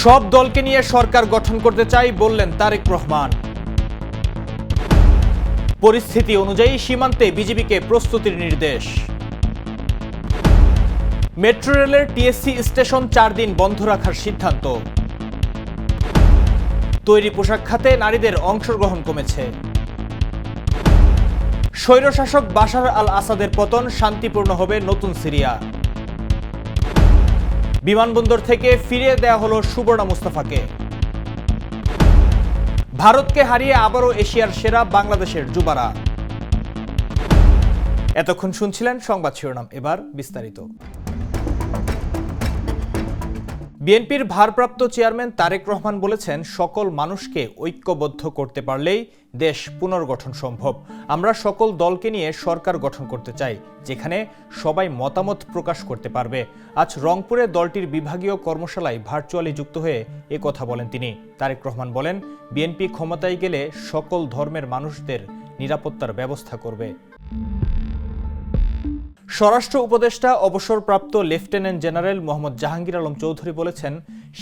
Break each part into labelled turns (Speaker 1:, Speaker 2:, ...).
Speaker 1: সব দলকে নিয়ে সরকার গঠন করতে চাই বললেন তারেক রহমান। পরিস্থিতি অনুযায়ী সীমান্তে বিজিবিকে প্রস্তুতির নির্দেশ। মেট্রো রেলের টিএসসি স্টেশন 4 দিন বন্ধ রাখার সিদ্ধান্ত। তৈরি পোশাক খাতে নারীদের অংশগ্রহণ কমেছে। স্বৈরশাসক বাশার আল আসাদের পতন, শান্তিপূর্ণ হবে নতুন সিরিয়া। বিমানবন্দর থেকে ফিরিয়ে দেয়া হলো সুবর্ণা মুস্তাফাকে। ভারতকে হারিয়ে আবারও এশিয়ার সেরা বাংলাদেশের যুবারা। এতক্ষণ শুনছিলেন সংবাদ শিরোনাম, এবার বিস্তারিত। বিএনপির ভারপ্রাপ্ত চেয়ারম্যান তারেক রহমান বলেছেন, সকল মানুষকে ঐক্যবদ্ধ করতে পারলেই দেশ পুনর্গঠন সম্ভব। আমরা সকল দলকে নিয়ে সরকার গঠন করতে চাই, যেখানে সবাই মতামত প্রকাশ করতে পারবে। আজ রংপুরে দলটির বিভাগীয় কর্মশালায় ভার্চুয়ালি যুক্ত হয়ে এ কথা বলেন তিনি। তারেক রহমান বলেন, বিএনপি ক্ষমতায় গেলে সকল ধর্মের মানুষদের নিরাপত্তার ব্যবস্থা করবে। স্বরাষ্ট্র উপদেষ্টা অবসরপ্রাপ্ত লেফটেন্যান্ট জেনারেল মোহাম্মদ জাহাঙ্গীর আলম চৌধুরী বলেছেন,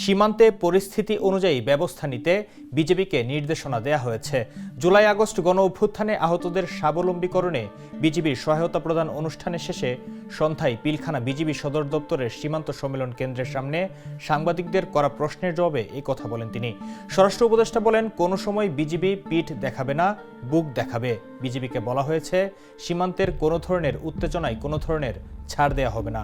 Speaker 1: সীমান্তে পরিস্থিতি অনুযায়ী ব্যবস্থা নিতে বিজিবিকে নির্দেশনা দেয়া হয়েছে। জুলাই আগস্ট গণ অভ্যুত্থানে আহতদের স্বাবলম্বীকরণে বিজিবির সহায়তা প্রদান অনুষ্ঠানের শেষে সন্ধ্যায় পিলখানা বিজিবি সদর দপ্তরের সীমান্ত সম্মেলন কেন্দ্রের সামনে সাংবাদিকদের করা প্রশ্নের জবাবে এই কথা বলেন তিনি। স্বরাষ্ট্র উপদেষ্টা বলেন, কোনো সময় বিজিবি পিঠ দেখাবে না, বুক দেখাবে। বিজিবিকে বলা হয়েছে, সীমান্তের কোনো ধরনের উত্তেজনায় কোনো ধরনের ছাড় দেয়া হবে না।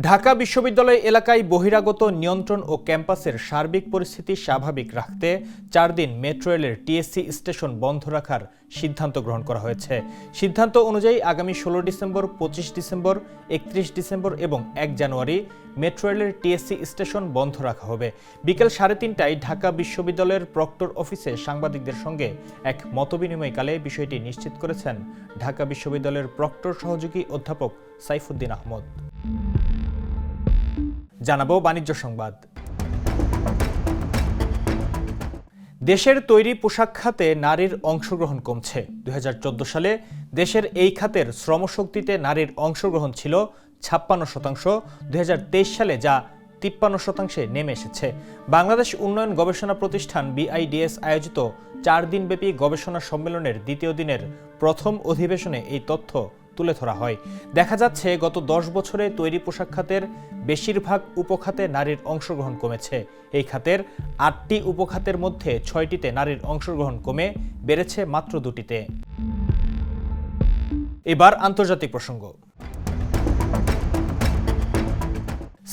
Speaker 1: ঢাকা বিশ্ববিদ্যালয় এলাকায় বহিরাগত নিয়ন্ত্রণ ও ক্যাম্পাসের সার্বিক পরিস্থিতি স্বাভাবিক রাখতে 4 দিন মেট্রো রেলের টিএসসি স্টেশন বন্ধ রাখার সিদ্ধান্ত গ্রহণ করা হয়েছে। সিদ্ধান্ত অনুযায়ী আগামী 16 ডিসেম্বর, 25 ডিসেম্বর, 31 ডিসেম্বর এবং 1 জানুয়ারি মেট্রো রেলের টিএসসি স্টেশন বন্ধ রাখা হবে। বিকেল 3:30টায় ঢাকা বিশ্ববিদ্যালয়ের প্রক্টর অফিসে সাংবাদিকদের সঙ্গে এক মতবিনিময়কালে বিষয়টি নিশ্চিত করেছেন ঢাকা বিশ্ববিদ্যালয়ের প্রক্টর সহযোগী অধ্যাপক সাইফুদ্দিন আহমদ। জানাবো বাণিজ্য সংবাদ। দেশের তৈরি পোশাক খাতে নারীর অংশগ্রহণ কমছে। 2014 সালে দেশের এই খাতের শ্রমশক্তিতে নারীর অংশগ্রহণ ছিল 56%, 2023 সালে যা 53% নেমে এসেছে। বাংলাদেশ উন্নয়ন গবেষণা প্রতিষ্ঠান BIDS আয়োজিত 4 দিনব্যাপী গবেষণা সম্মেলনের দ্বিতীয় দিনের প্রথম অধিবেশনে এই তথ্য তুলে ধরা হয়। দেখা যাচ্ছে, গত 10 বছরে তৈরি পোশাক খাতের বেশিরভাগ উপখাতে নারীর অংশগ্রহণ কমেছে। এই খাতের 8টি উপখাতের মধ্যে 6টিতে নারীর অংশগ্রহণ কমে বেড়েছে মাত্র 2টিতে। এবার আন্তর্জাতিক প্রসঙ্গ।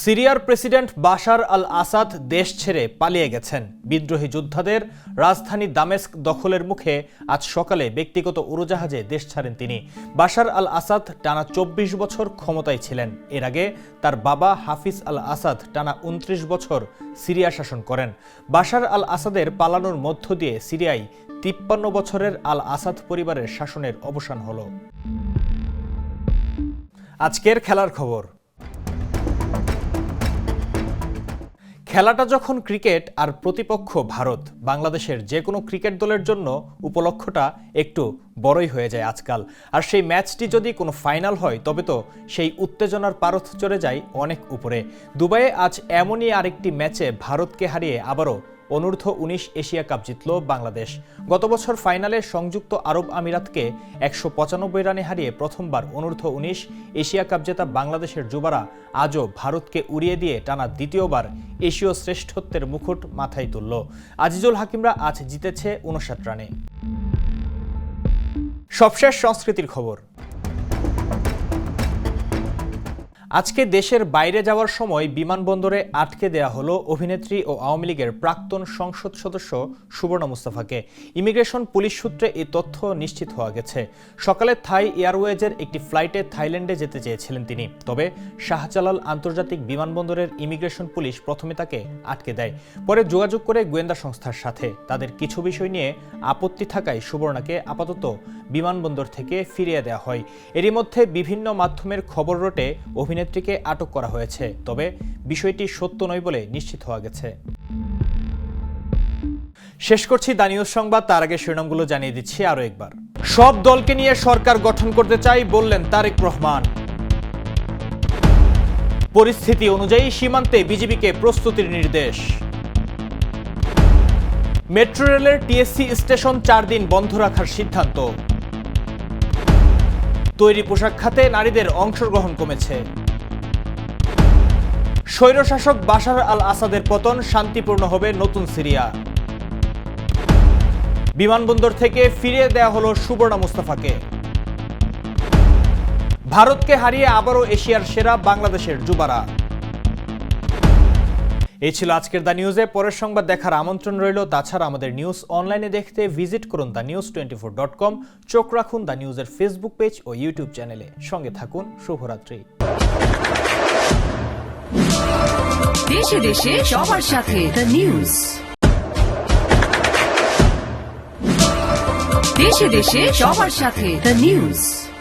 Speaker 1: সিরিয়ার প্রেসিডেন্ট বাশার আল আসাদ দেশ ছেড়ে পালিয়ে গেছেন। বিদ্রোহী যোদ্ধাদের রাজধানী দামেস্ক দখলের মুখে আজ সকালে ব্যক্তিগত উড়োজাহাজে দেশ ছাড়েন তিনি। বাশার আল আসাদ টানা 24 বছর ক্ষমতায় ছিলেন। এর আগে তার বাবা হাফিজ আল আসাদ টানা 29 বছর সিরিয়া শাসন করেন। বাশার আল আসাদের পালানোর মধ্য দিয়ে সিরিয়ায় 53 বছরের আল আসাদ পরিবারের শাসনের অবসান হল। আজকের খেলার খবর। খেলাটা যখন ক্রিকেট আর প্রতিপক্ষ ভারত, বাংলাদেশের যে কোনো ক্রিকেট দলের জন্য উপলক্ষটা একটু বড়ই হয়ে যায় আজকাল। আর সেই ম্যাচটি যদি কোনো ফাইনাল হয়, তবে তো সেই উত্তেজনার পারদ চড়ে যায় অনেক উপরে। দুবাইয়ে আজ এমনই আরেকটি ম্যাচে ভারতকে হারিয়ে আবারও অনূর্ধ্ব 19 এশিয়া কাপ জিতল বাংলাদেশ। গত বছর ফাইনালে সংযুক্ত আরব আমিরাতকে 195 রানে হারিয়ে প্রথমবার অনূর্ধ্ব 19 এশিয়া কাপ জেতা বাংলাদেশের যুবারা আজও ভারতকে উড়িয়ে দিয়ে টানা দ্বিতীয়বার এশীয় শ্রেষ্ঠত্বের মুকুট মাথায় তুলল। আজিজুল হাকিমরা আজ জিতেছে 59 রানে। সবশেষ সংস্কৃতির খবর। আজকে দেশের বাইরে যাওয়ার সময় বিমানবন্দরে আটকে দেয়া হলো অভিনেত্রী ও আওয়ামী লীগের প্রাক্তন সংসদ সদস্য সুবর্ণা মুস্তাফাকে। ইমিগ্রেশন পুলিশ সূত্রে এই তথ্য নিশ্চিত হওয়া গেছে। সকালে থাই এয়ারওয়েজের একটি ফ্লাইটে থাইল্যান্ডে যেতে চেয়েছিলেন তিনি। তবে শাহজালাল আন্তর্জাতিক বিমানবন্দরের ইমিগ্রেশন পুলিশ প্রথমে তাকে আটকে দেয়। পরে যোগাযোগ করে গোয়েন্দা সংস্থার সাথে তাদের কিছু বিষয় নিয়ে আপত্তি থাকায় সুবর্ণাকে আপাতত বিমানবন্দর থেকে ফিরিয়ে দেওয়া হয়। এরই মধ্যে বিভিন্ন মাধ্যমের খবর রটে অভিনেত্রীকে আটক করা হয়েছে, তবে বিষয়টি সত্য নয় বলে নিশ্চিত হওয়া গেছে। শেষ করছি দা নিউজ সংবাদ, তার আগে শিরোনামগুলো জানিয়ে দিচ্ছি আরো একবার। সব দলকে নিয়ে সরকার গঠন করতে চাই বললেন তারেক রহমান। পরিস্থিতি অনুযায়ী সীমান্তে বিজিবিকে প্রস্তুতির নির্দেশ। মেট্রো রেলের টিএসসি স্টেশন 4 দিন বন্ধ রাখার সিদ্ধান্ত। তৈরি পোশাক খাতে নারীদের অংশগ্রহণ কমেছে। স্বৈরশাসক বাশার আল আসাদের পতন, শান্তিপূর্ণ হবে নতুন সিরিয়া। বিমানবন্দর থেকে ফিরিয়ে দেওয়া হলো সুবর্ণা মুস্তাফাকে। ভারতকে হারিয়ে আবারও এশিয়ার সেরা বাংলাদেশের যুবারা। এই ছিল আজকের দ্য নিউজে। পরের সংবাদ দেখার আমন্ত্রণ রইল। তাছাড়া আমাদের নিউজ অনলাইনে দেখতে ভিজিট করুন thenews24.com। চোখ রাখুন দ্য নিউজের ফেসবুক পেজ ও ইউটিউব চ্যানেলে। সঙ্গে থাকুন। শুভরাত্রি।
Speaker 2: দেশে দেশে সবার সাথে দ্য নিউজ। দেশে দেশে সবার সাথে দ্য নিউজ।